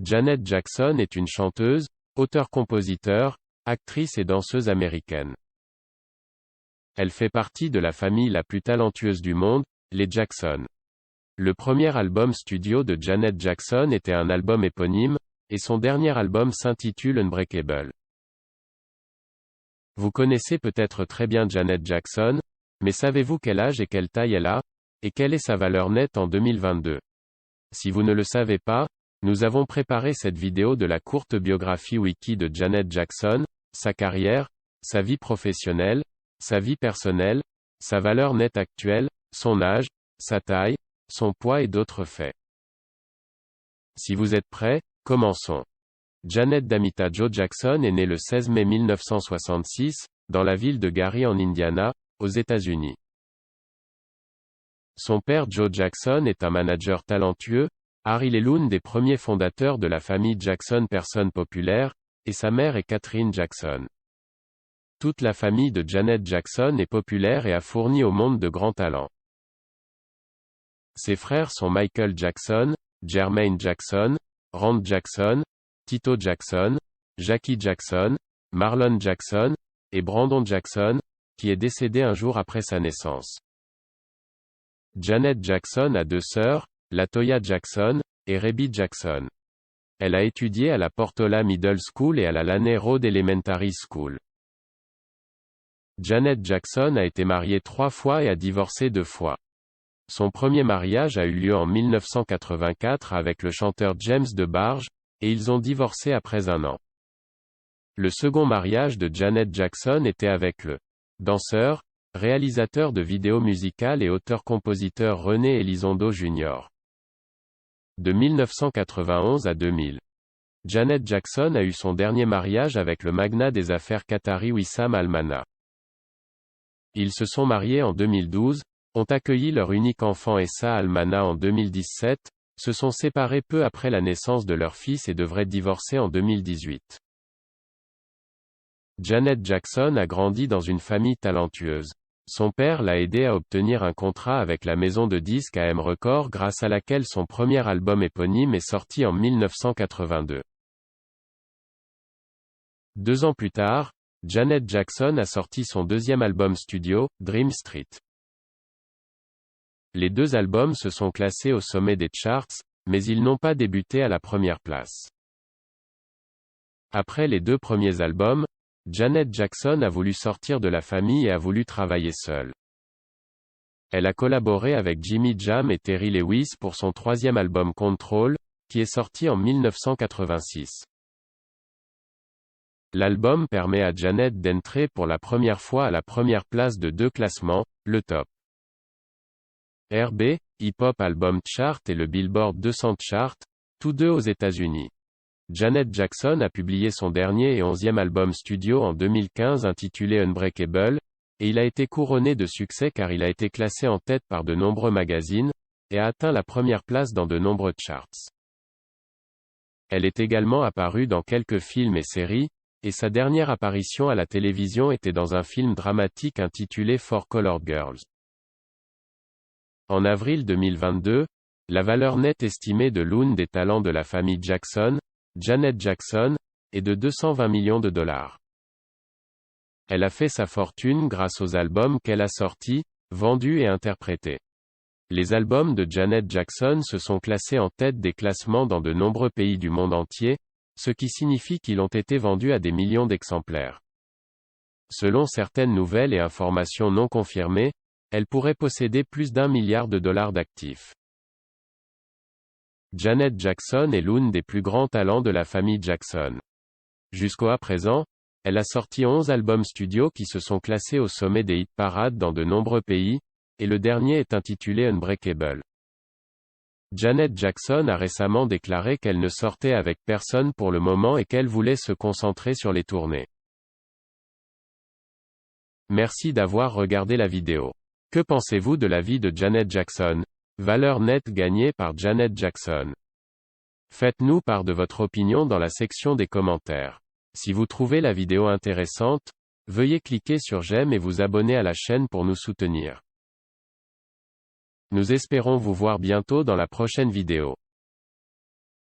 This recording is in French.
Janet Jackson est une chanteuse, auteure-compositeur, actrice et danseuse américaine. Elle fait partie de la famille la plus talentueuse du monde, les Jackson. Le premier album studio de Janet Jackson était un album éponyme, et son dernier album s'intitule Unbreakable. Vous connaissez peut-être très bien Janet Jackson, mais savez-vous quel âge et quelle taille elle a, et quelle est sa valeur nette en 2022? Si vous ne le savez pas, nous avons préparé cette vidéo de la courte biographie wiki de Janet Jackson, sa carrière, sa vie professionnelle, sa vie personnelle, sa valeur nette actuelle, son âge, sa taille, son poids et d'autres faits. Si vous êtes prêts, commençons. Janet Damita Jo Jackson est née le 16 mai 1966, dans la ville de Gary en Indiana, aux États-Unis. Son père Joe Jackson est un manager talentueux, il est l'une des premiers fondateurs de la famille Jackson, personne populaire, et sa mère est Catherine Jackson. Toute la famille de Janet Jackson est populaire et a fourni au monde de grands talents. Ses frères sont Michael Jackson, Jermaine Jackson, Rand Jackson, Tito Jackson, Jackie Jackson, Marlon Jackson, et Brandon Jackson, qui est décédé un jour après sa naissance. Janet Jackson a deux sœurs, LaToya Jackson, et Rebbie Jackson. Elle a étudié à la Portola Middle School et à la Laney Road Elementary School. Janet Jackson a été mariée 3 fois et a divorcé 2 fois. Son premier mariage a eu lieu en 1984 avec le chanteur James DeBarge, et ils ont divorcé après 1 an. Le second mariage de Janet Jackson était avec le danseur, réalisateur de vidéos musicales et auteur-compositeur René Elizondo Jr. De 1991 à 2000. Janet Jackson a eu son dernier mariage avec le magnat des affaires qatari Wissam Al-Mana. Ils se sont mariés en 2012, ont accueilli leur unique enfant Essa Al-Mana en 2017, se sont séparés peu après la naissance de leur fils et devraient divorcer en 2018. Janet Jackson a grandi dans une famille talentueuse. Son père l'a aidé à obtenir un contrat avec la maison de disques AM Records grâce à laquelle son premier album éponyme est sorti en 1982. 2 ans plus tard, Janet Jackson a sorti son deuxième album studio, Dream Street. Les 2 albums se sont classés au sommet des charts, mais ils n'ont pas débuté à la première place. Après les 2 premiers albums, Janet Jackson a voulu sortir de la famille et a voulu travailler seule. Elle a collaboré avec Jimmy Jam et Terry Lewis pour son 3e album Control, qui est sorti en 1986. L'album permet à Janet d'entrer pour la première fois à la première place de 2 classements, le Top RB, Hip Hop Album Chart et le Billboard 200 Chart, tous 2 aux États-Unis. Janet Jackson a publié son dernier et 11e album studio en 2015 intitulé Unbreakable, et il a été couronné de succès car il a été classé en tête par de nombreux magazines, et a atteint la première place dans de nombreux charts. Elle est également apparue dans quelques films et séries, et sa dernière apparition à la télévision était dans un film dramatique intitulé Four Colored Girls. En avril 2022, la valeur nette estimée de l'une des talents de la famille Jackson, Janet Jackson, est de $220 millions. Elle a fait sa fortune grâce aux albums qu'elle a sortis, vendus et interprétés. Les albums de Janet Jackson se sont classés en tête des classements dans de nombreux pays du monde entier, ce qui signifie qu'ils ont été vendus à des millions d'exemplaires. Selon certaines nouvelles et informations non confirmées, elle pourrait posséder plus d'1 milliard de dollars d'actifs. Janet Jackson est l'une des plus grands talents de la famille Jackson. Jusqu'à présent, elle a sorti 11 albums studio qui se sont classés au sommet des hit parades dans de nombreux pays, et le dernier est intitulé Unbreakable. Janet Jackson a récemment déclaré qu'elle ne sortait avec personne pour le moment et qu'elle voulait se concentrer sur les tournées. Merci d'avoir regardé la vidéo. Que pensez-vous de la vie de Janet Jackson? Valeur nette gagnée par Janet Jackson. Faites-nous part de votre opinion dans la section des commentaires. Si vous trouvez la vidéo intéressante, veuillez cliquer sur j'aime et vous abonner à la chaîne pour nous soutenir. Nous espérons vous voir bientôt dans la prochaine vidéo.